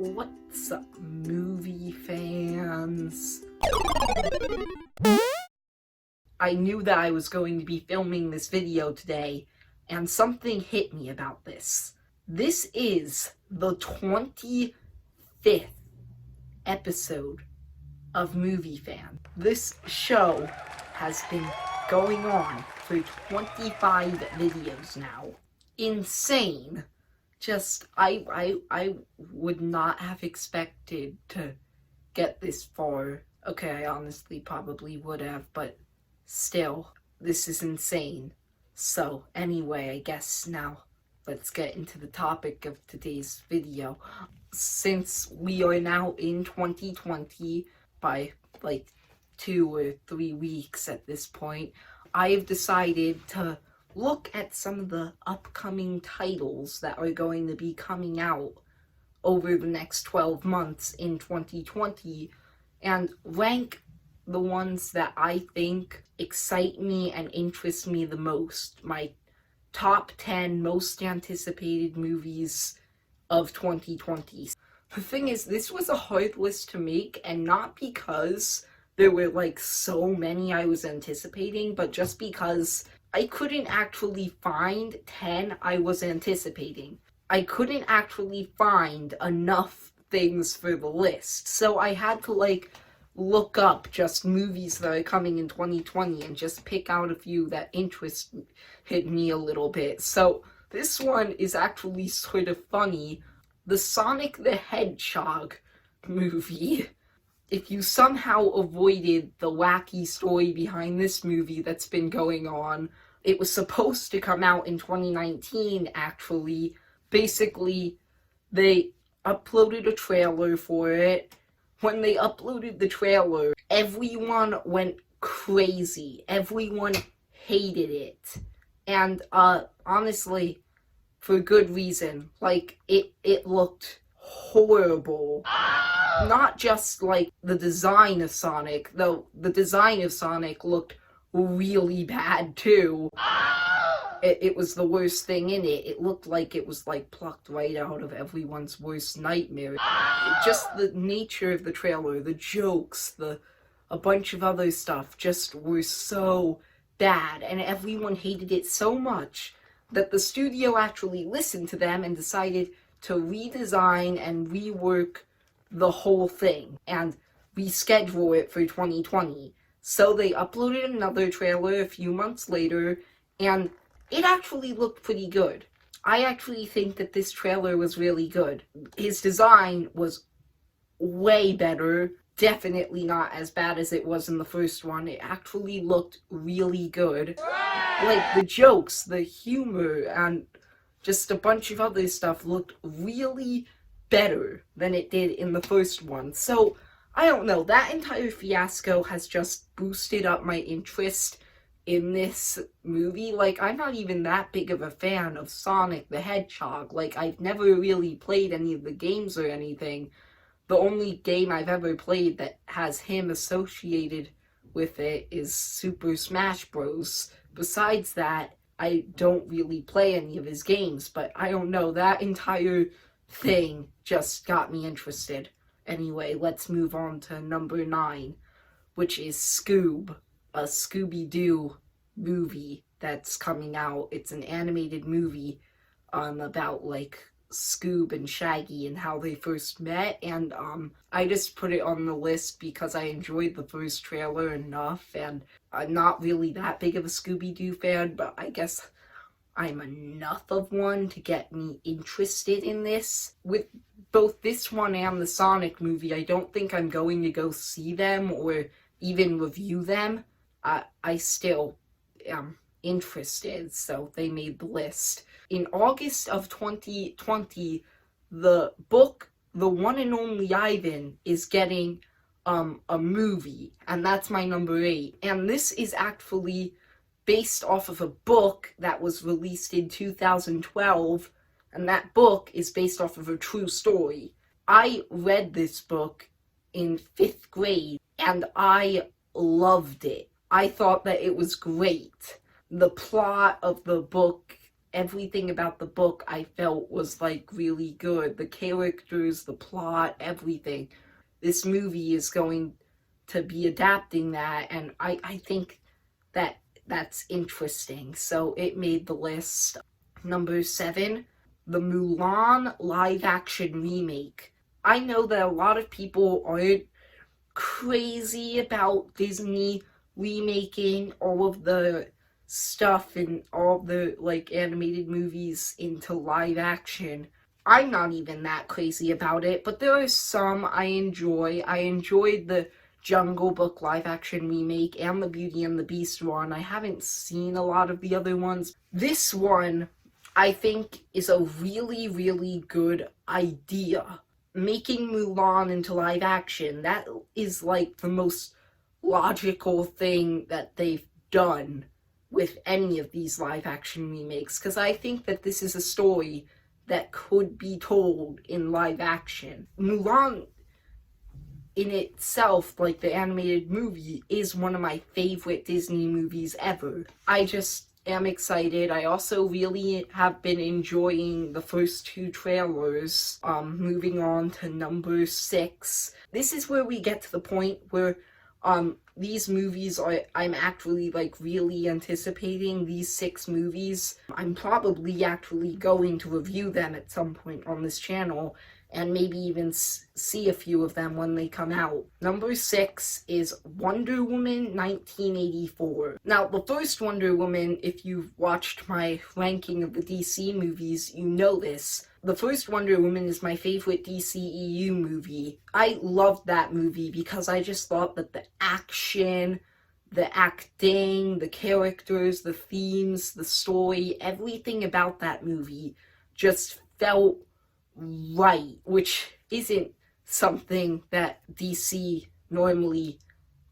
What's up, movie fans? I knew that I was going to be filming this video today, and something hit me about this. This is the 25th episode of Movie Fan. This show has been going on for 25 videos now. Insane. Just, I would not have expected to get this far. Okay, I honestly probably would have, but still, this is insane. So, anyway, I guess now let's get into the topic of today's video. Since we are now in 2020, by like 2 or 3 weeks at this point, I have decided to look at some of the upcoming titles that are going to be coming out over the next 12 months in 2020 and rank the ones that I think excite me and interest me the most. My top 10 most anticipated movies of 2020. The thing is, this was a hard list to make, and not because there were like so many I was anticipating, but just because I couldn't actually find 10 I was anticipating. I couldn't actually find enough things for the list. So I had to look up just movies that are coming in 2020 and just pick out a few that interested me a little bit. So this one is actually sort of funny. The Sonic the Hedgehog movie. If you somehow avoided the wacky story behind this movie that's been going on, it was supposed to come out in 2019, actually. Basically, they uploaded a trailer for it. When they uploaded the trailer, everyone went crazy. Everyone hated it. And, honestly, for good reason. It looked horrible. Not just, the design of Sonic, though the design of Sonic looked really bad, too. It was the worst thing in it. It looked like it was, plucked right out of everyone's worst nightmare. Just the nature of the trailer, the jokes, a bunch of other stuff just were so bad, and everyone hated it so much that the studio actually listened to them and decided to redesign and rework the whole thing and reschedule it for 2020. So they uploaded another trailer a few months later, and it actually looked pretty good. I actually think that this trailer was really good. His design was way better. Definitely not as bad as it was in the first one. It actually looked really good. The jokes, the humor, and just a bunch of other stuff looked really better than it did in the first one. So, I don't know, that entire fiasco has just boosted up my interest in this movie. I'm not even that big of a fan of Sonic the Hedgehog. I've never really played any of the games or anything. The only game I've ever played that has him associated with it is Super Smash Bros. Besides that, I don't really play any of his games, but I don't know, that entire thing just got me interested. Anyway, let's move on to number 9, which is Scoob, a Scooby-Doo movie that's coming out. It's an animated movie about Scoob and Shaggy and how they first met, and I just put it on the list because I enjoyed the first trailer enough, and I'm not really that big of a Scooby-Doo fan, but I guess I'm enough of one to get me interested in this. With both this one and the Sonic movie, I don't think I'm going to go see them or even review them. I still am interested, so they made the list. In August of 2020, the book, The One and Only Ivan, is getting a movie, and that's my number 8. And this is actually based off of a book that was released in 2012, and that book is based off of a true story. I read this book in 5th grade, and I loved it. I thought that it was great. The plot of the book everything about the book I felt was like really good. The characters, the plot, everything. This movie is going to be adapting that, and I think that that's interesting. So it made the list. Number 7, the Mulan live action remake. I know that a lot of people aren't crazy about Disney remaking all of the stuff and all the like animated movies into live action. I'm not even that crazy about it, but there are some I enjoy. I enjoyed the Jungle Book live action remake and the Beauty and the Beast one. I haven't seen a lot of the other ones. This one, I think, is a really, really good idea. Making Mulan into live action, that is like the most logical thing that they've done with any of these live action remakes, because I think that this is a story that could be told in live action. Mulan in itself, like the animated movie, is one of my favorite Disney movies ever. I just am excited. I also really have been enjoying the first 2 trailers. Moving on to number 6. This is where we get to the point where these movies I'm actually like really anticipating these 6 movies. I'm probably actually going to review them at some point on this channel, and maybe even see a few of them when they come out. Number 6 is Wonder Woman 1984. Now, the first Wonder Woman, if you've watched my ranking of the DC movies, you know this. The first Wonder Woman is my favorite DCEU movie. I loved that movie because I just thought that the action, the acting, the characters, the themes, the story, everything about that movie just felt right, which isn't something that DC normally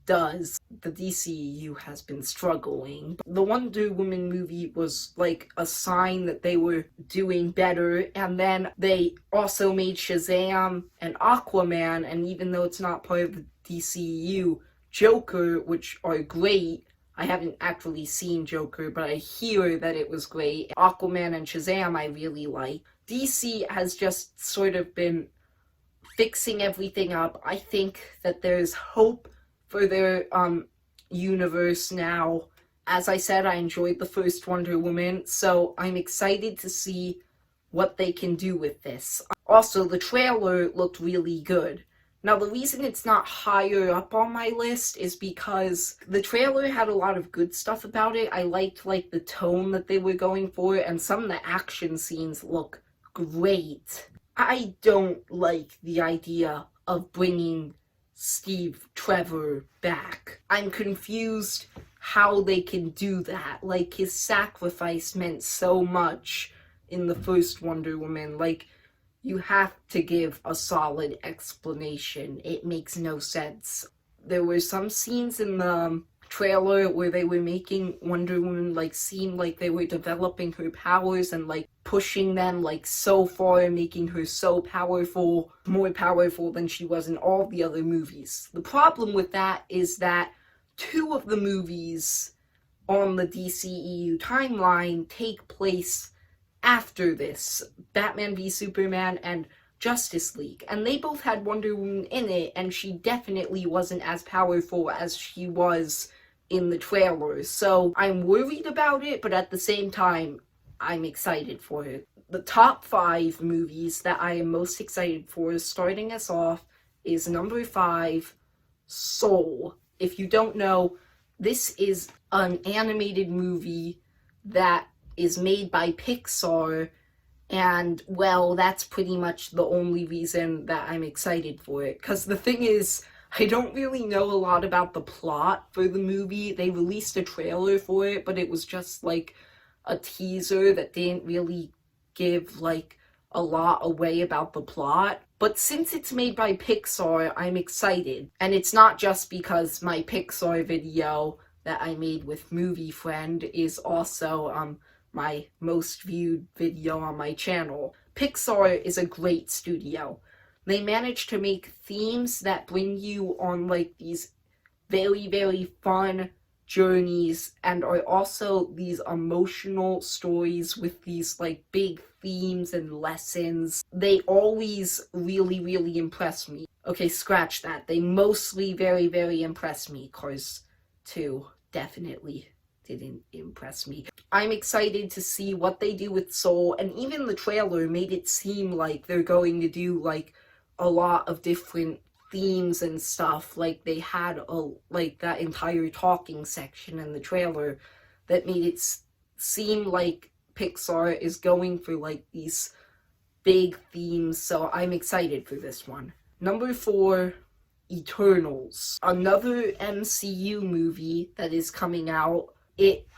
does. The DCEU has been struggling. The Wonder Woman movie was like a sign that they were doing better, and then they also made Shazam and Aquaman, and even though it's not part of the DCEU, Joker, which are great. I haven't actually seen Joker, but I hear that it was great. Aquaman and Shazam I really like. DC has just sort of been fixing everything up. I think that there's hope for their universe now. As I said, I enjoyed the first Wonder Woman, so I'm excited to see what they can do with this. Also, the trailer looked really good. Now, the reason it's not higher up on my list is because the trailer had a lot of good stuff about it. I liked, like, the tone that they were going for, and some of the action scenes look great. I don't like the idea of bringing Steve Trevor back. I'm confused how they can do that. Like, his sacrifice meant so much in the first Wonder Woman. Like, you have to give a solid explanation. It makes no sense. There were some scenes in the trailer where they were making Wonder Woman like seem like they were developing her powers and like pushing them like so far and making her so powerful, more powerful than she was in all the other movies. The problem with that is that 2 of the movies on the DCEU timeline take place after this, Batman v Superman and Justice League, and they both had Wonder Woman in it, and she definitely wasn't as powerful as she was in the trailers. So I'm worried about it, but at the same time, I'm excited for it. The top 5 movies that I am most excited for, starting us off, is number 5, Soul. If you don't know, this is an animated movie that is made by Pixar, and, well, that's pretty much the only reason that I'm excited for it. Because the thing is, I don't really know a lot about the plot for the movie. They released a trailer for it, but it was just, like, a teaser that didn't really give, like, a lot away about the plot. But since it's made by Pixar, I'm excited. And it's not just because my Pixar video that I made with Movie Friend is also, my most viewed video on my channel. Pixar is a great studio. They manage to make themes that bring you on like these very, very fun journeys and are also these emotional stories with these like big themes and lessons. They always really, really impress me. Okay, scratch that. They mostly very, very impress me. Cars 2 definitely didn't impress me. I'm excited to see what they do with Soul, and even the trailer made it seem like they're going to do like a lot of different themes and stuff. Like they had like that entire talking section in the trailer that made it seem like Pixar is going for like these big themes, so I'm excited for this one. Number 4, Eternals. Another MCU movie that is coming out. It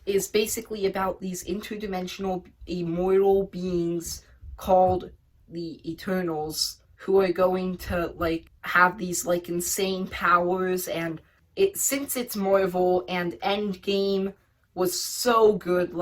is basically about these interdimensional immortal beings called the Eternals who are going to like have these like insane powers, and since it's Marvel and Endgame was so good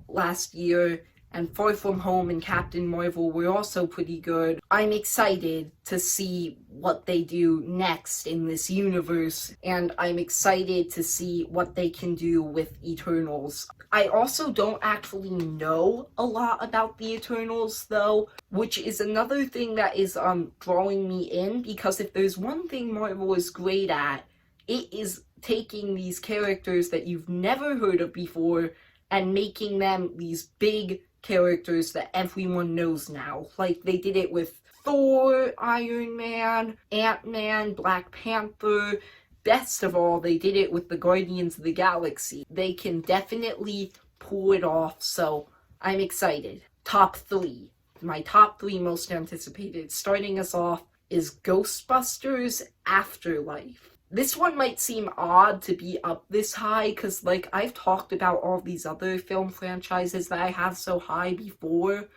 last year, and Far From Home and Captain Marvel were also pretty good, I'm excited to see what they do next in this universe, and I'm excited to see what they can do with Eternals. I also don't actually know a lot about the Eternals, though, which is another thing that is drawing me in, because if there's one thing Marvel is great at, it is taking these characters that you've never heard of before and making them these big characters that everyone knows now. Like, they did it with Thor, Iron Man, Ant-Man, Black Panther. Best of all, they did it with the Guardians of the Galaxy. They can definitely pull it off, so I'm excited. Top 3. My top 3 most anticipated, starting us off, is Ghostbusters Afterlife. This one might seem odd to be up this high, because, like, I've talked about all these other film franchises that I have so high before.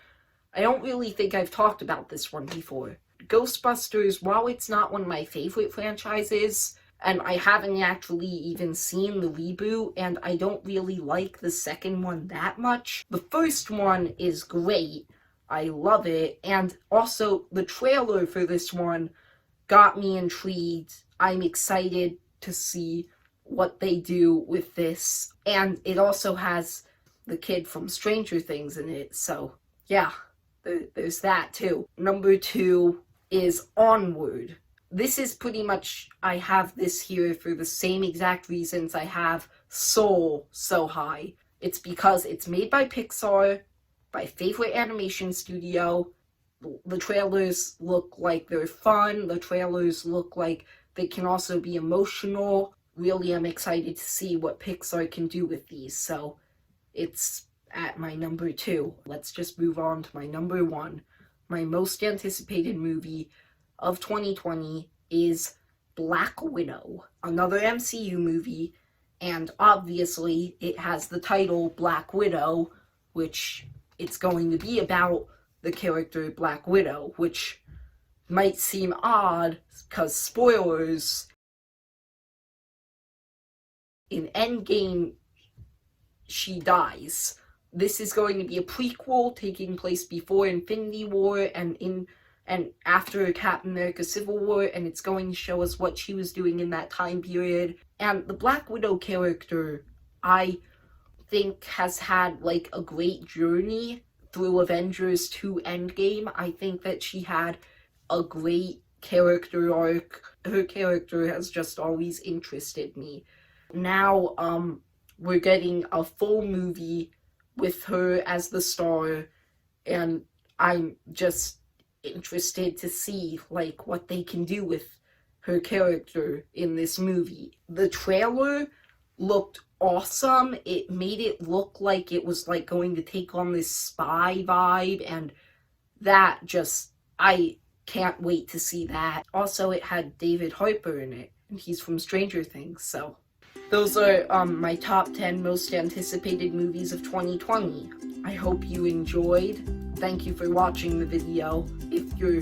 I don't really think I've talked about this one before. Ghostbusters, while it's not one of my favorite franchises, and I haven't actually even seen the reboot, and I don't really like the second one that much, the first one is great. I love it, and also the trailer for this one got me intrigued. I'm excited to see what they do with this. And it also has the kid from Stranger Things in it, so yeah, there's that too. Number 2 is Onward. This is pretty much, I have this here for the same exact reasons I have Soul so high. It's because it's made by Pixar, my favorite animation studio. The trailers look like they're fun. The trailers look like they can also be emotional. Really, I'm excited to see what Pixar can do with these, so it's at my number 2. Let's just move on to my number 1. My most anticipated movie of 2020 is Black Widow, another MCU movie, and obviously it has the title Black Widow, which it's going to be about the character Black Widow, which might seem odd, because spoilers, in Endgame, she dies. This is going to be a prequel taking place before Infinity War and after Captain America Civil War, and it's going to show us what she was doing in that time period. And the Black Widow character, I think, has had like a great journey through Avengers to Endgame. I think that she had a great character arc. Her character has just always interested me. Now, we're getting a full movie with her as the star, and I'm just interested to see, like, what they can do with her character in this movie. The trailer looked awesome. It made it look like it was, like, going to take on this spy vibe, and that just, I can't wait to see that. Also, it had David Harbour in it, and he's from Stranger Things, so those are my top 10 most anticipated movies of 2020. I hope you enjoyed. Thank you for watching the video. If you're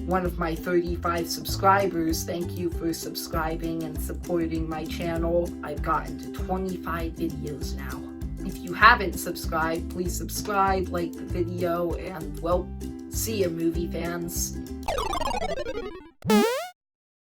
one of my 35 subscribers, thank you for subscribing and supporting my channel. I've gotten to 25 videos now. If you haven't subscribed, please subscribe, like the video, and, well, see ya, movie fans.